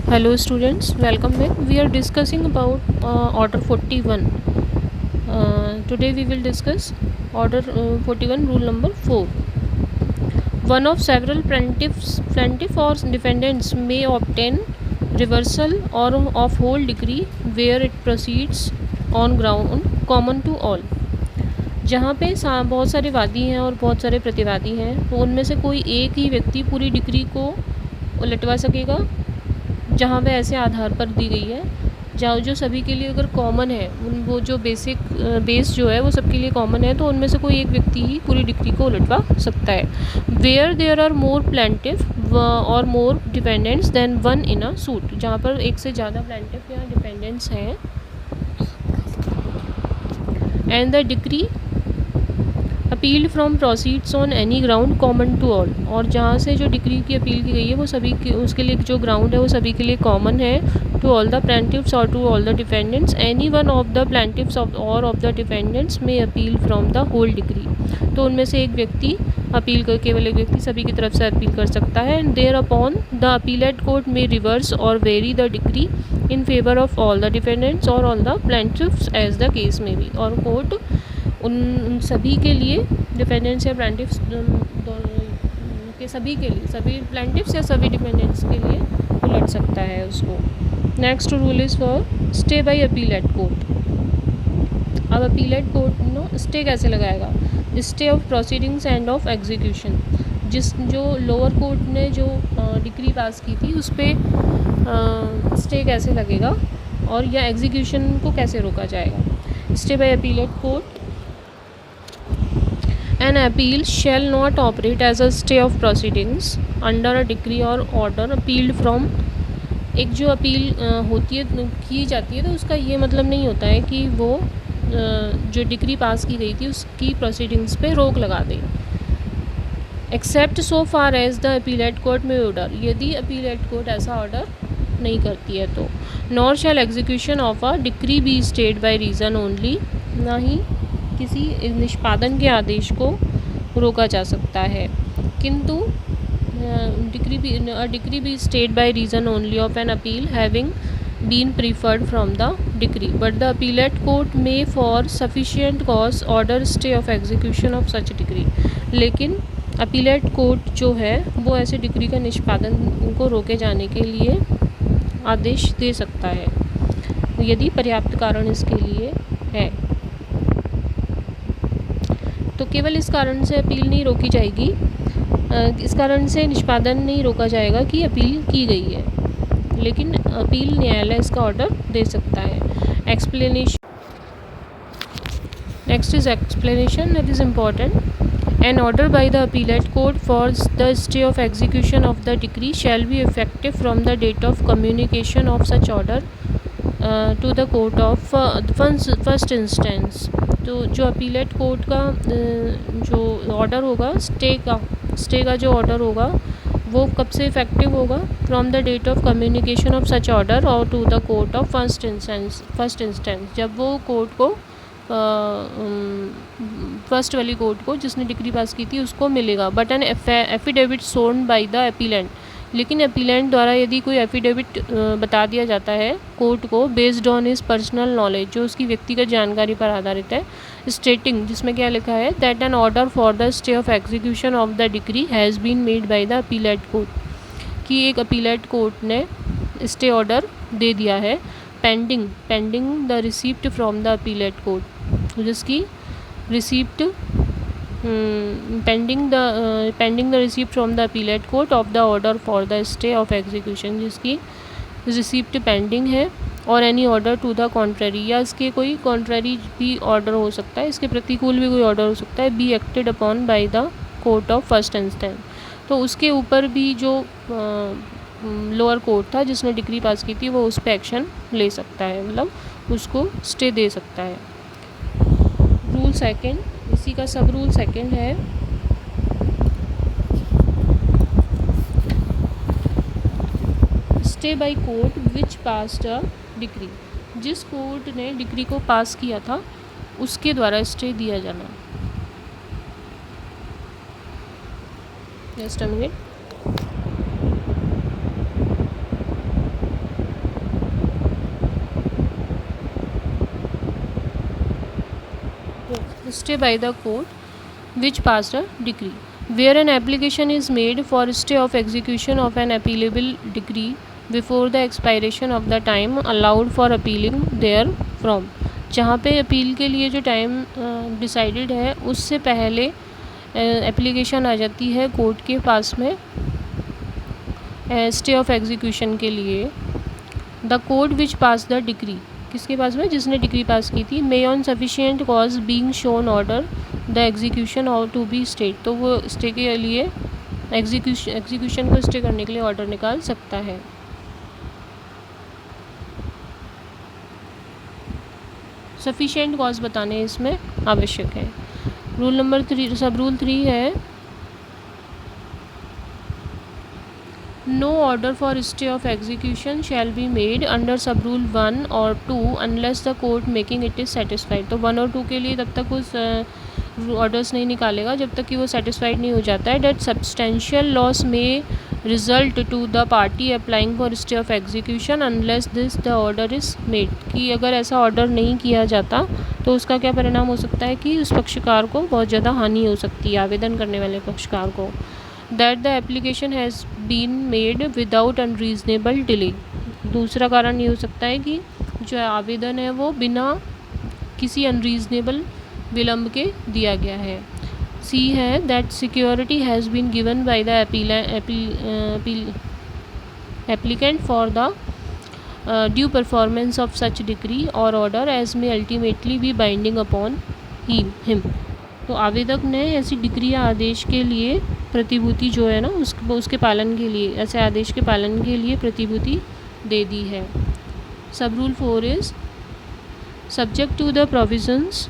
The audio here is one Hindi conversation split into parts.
Hello students, welcome back. We are discussing about order 41. Today we will discuss order 41 rule number 4. One of several plaintiff or defendants may obtain reversal or of whole decree where it proceeds on ground common to all. जहाँ पे बहुत सारे वादी हैं और बहुत सारे प्रतिवादी हैं, तो उनमें से कोई एक ही व्यक्ति पूरी डिक्री को उलटवा सकेगा जहाँ पे ऐसे आधार पर दी गई है, जहाँ जो सभी के लिए अगर कॉमन है, वो जो बेस जो है वो सबके लिए कॉमन है, तो उनमें से कोई एक व्यक्ति ही पूरी डिक्री को उलटवा सकता है. Where there are more plaintiff or more dependents than one in a suit, जहाँ पर एक से ज़्यादा प्लेंटिफ या डिपेंडेंट्स हैं, and the decree appeal from proceeds on any ground common to all, और जहाँ से जो डिक्री की अपील की गई है वो सभी के, उसके लिए जो ग्राउंड है वो सभी के लिए कॉमन है. To all the plaintiffs or to all the defendants, any one of the plaintiffs or of the defendants may appeal from the whole decree. तो उनमें से एक व्यक्ति अपील कर, केवल एक व्यक्ति सभी की तरफ से अपील कर सकता है. And thereupon the appellate court may reverse or vary the decree in favour of all the defendants or all the plaintiffs as the case may be, और कोर्ट उन सभी के लिए, डिफेंडेंट्स या प्लेंटिफ्स के सभी के लिए, सभी प्लेंटिफ्स या सभी डिफेंडेंट्स के लिए उलट सकता है उसको. Next rule is for stay by appeal at court. अब अपील एट कोर्ट स्टे कैसे लगाएगा? Stay of proceedings and of execution. जो लोअर कोर्ट ने जो डिक्री पास की थी उस पर स्टे कैसे लगेगा और या एग्जीक्यूशन को कैसे रोका जाएगा. Stay by appeal at court. An appeal shall not operate as a stay of proceedings under a decree or order appealed from. एक जो अपील होती है, की जाती है, तो उसका ये मतलब नहीं होता है कि वो जो डिक्री पास की गई थी उसकी प्रोसीडिंग्स पे रोक लगा दे. Except so far as the appellate court may order, यदि अपीलेट कोर्ट ऐसा ऑर्डर नहीं करती है तो. Nor shall execution of a decree be stayed by reason only, ना ही किसी निष्पादन के आदेश को रोका जा सकता है. किंतु decree be stayed by reason only of an appeal having been preferred from the decree, but the appellate court may for sufficient cause order stay of execution of such decree. लेकिन अपीलेट कोर्ट जो है वो ऐसे डिक्री का निष्पादन को रोके जाने के लिए आदेश दे सकता है यदि पर्याप्त कारण इसके लिए है. तो केवल इस कारण से अपील नहीं रोकी जाएगी, इस कारण से निष्पादन नहीं रोका जाएगा कि अपील की गई है, लेकिन अपील न्यायालय इसका ऑर्डर दे सकता है. Explanation. Next is explanation. That is important. An order by the appellate court for the stay of execution of the decree shall be effective from the date of communication of such order to the court of first instance. तो जो अपीलेट कोर्ट का जो ऑर्डर होगा, स्टे का जो ऑर्डर होगा वो कब से इफ़ेक्टिव होगा? From the date of communication of such order और to the court of first instance, जब वो कोर्ट को फर्स्ट वाली कोर्ट को जिसने डिक्री पास की थी उसको मिलेगा. But an affidavit sworn by the appellant, लेकिन अपीलेंट द्वारा यदि कोई एफिडेविट बता दिया जाता है कोर्ट को based on his personal knowledge, जो उसकी व्यक्तिगत जानकारी पर आधारित है, स्टेटिंग, जिसमें क्या लिखा है, that an order for the stay of execution of the decree has been made by the appellate court, कि एक अपीलेट कोर्ट ने स्टे ऑर्डर दे दिया है pending the receipt from the appellate court, जिसकी receipt pending the receipt from the appellate court of the order for the stay of execution, जिसकी रिसीप्ट पेंडिंग है. और any order to the contrary, या इसके कोई कॉन्ट्रेरी भी ऑर्डर हो सकता है, इसके प्रतिकूल भी कोई ऑर्डर हो सकता है. Be acted upon by the court of first instance, तो उसके ऊपर भी जो लोअर कोर्ट था जिसने डिक्री पास की थी वो उस पर एक्शन ले सकता है, मतलब उसको स्टे दे सकता है. रूल सेकंड, इसी का सब रूल सेकंड है. Stay by court which passed a decree, जिस कोर्ट ने डिक्री को पास किया था उसके द्वारा स्टे दिया जाना. Just a minute. stay by the court which passed a decree. Where an application is made for stay of execution of an appealable decree before the expiration of the time allowed for appealing therefrom, जहाँ पे अपील के लिए जो टाइम डिसाइडेड है उससे पहले एप्लीकेशन आ जाती है कोर्ट के पास में स्टे ऑफ एग्जीक्यूशन के लिए। The court which pass the decree, किसके पास में, जिसने डिक्री पास की थी। May on sufficient cause being shown order the execution और टू बी स्टेट, तो वो स्टे के लिए एग्जीक्यूशन को स्टे करने के लिए ऑर्डर निकाल सकता है। सफिशिएंट कॉज बताने इसमें आवश्यक है। रूल नंबर 3, सब रूल 3 है, no order for stay of execution shall be made under sub rule 1 और 2 unless the court making it is satisfied. तो 1 और 2 के लिए तब तक उस ऑर्डर्स नहीं निकालेगा जब तक कि वो सेटिस्फाइड नहीं हो जाता है। That substantial loss may result to the party applying for stay of execution unless this the order is made, कि अगर ऐसा ऑर्डर नहीं किया जाता तो उसका क्या परिणाम हो सकता है कि उस पक्षकार को बहुत ज़्यादा हानि हो सकती है, आवेदन करने वाले पक्षकार को। That the application has been made without unreasonable delay, दूसरा कारण ये हो सकता है कि जो आवेदन है वो बिना किसी अनरीजनेबल विलम्ब के दिया गया है। सी है that security has been given by the applicant for the due performance of such decree or order as may ultimately be binding upon him. तो आवेदक ने ऐसी डिक्री या आदेश के लिए प्रतिभूति जो है ना उसके पालन के लिए, ऐसे आदेश के पालन के लिए प्रतिभूति दे दी है। Sub rule 4 is subject to the provisions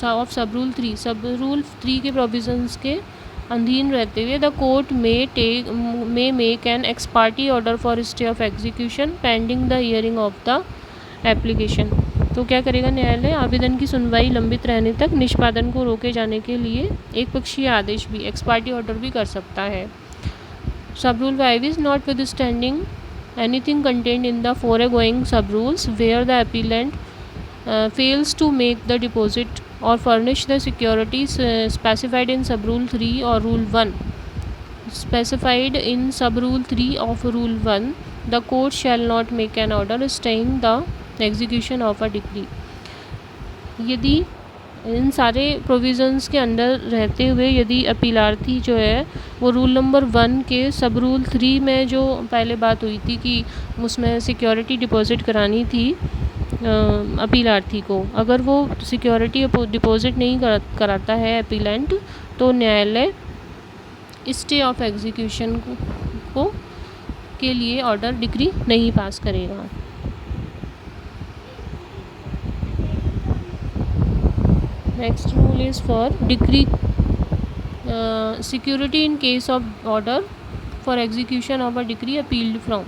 of sub rule 3, sub rule 3 के प्रोविजंस के अधीन रहते हुए the court may make an x party order for stay of execution pending the hearing of the application. तो क्या करेगा न्यायालय, आवेदन की सुनवाई लंबित रहने तक निष्पादन को रोके जाने के लिए एक पक्षीय आदेश भी, एक्स पार्टी ऑर्डर भी कर सकता है। Sub rule 5 is notwithstanding anything contained in the foregoing sub rules where the appellant fails to make the deposit or furnish the securities specified in sub rule 3 or rule 1 specified in sub rule 3 of rule 1, the court shall not make an order staying the execution of a decree। यदि इन सारे प्रोविज़न्स के अंदर रहते हुए यदि अपीलार्थी जो है वो रूल नंबर 1 के सब रूल 3 में जो पहले बात हुई थी कि उसमें सिक्योरिटी डिपॉजिट करानी थी अपीलार्थी को, अगर वो सिक्योरिटी डिपॉजिट नहीं कराता है अपीलेंट, तो न्यायालय स्टे ऑफ एग्जीक्यूशन को के लिए ऑर्डर डिक्री नहीं पास करेगा। Next rule is for decree security in case of order for execution of a decree appealed from.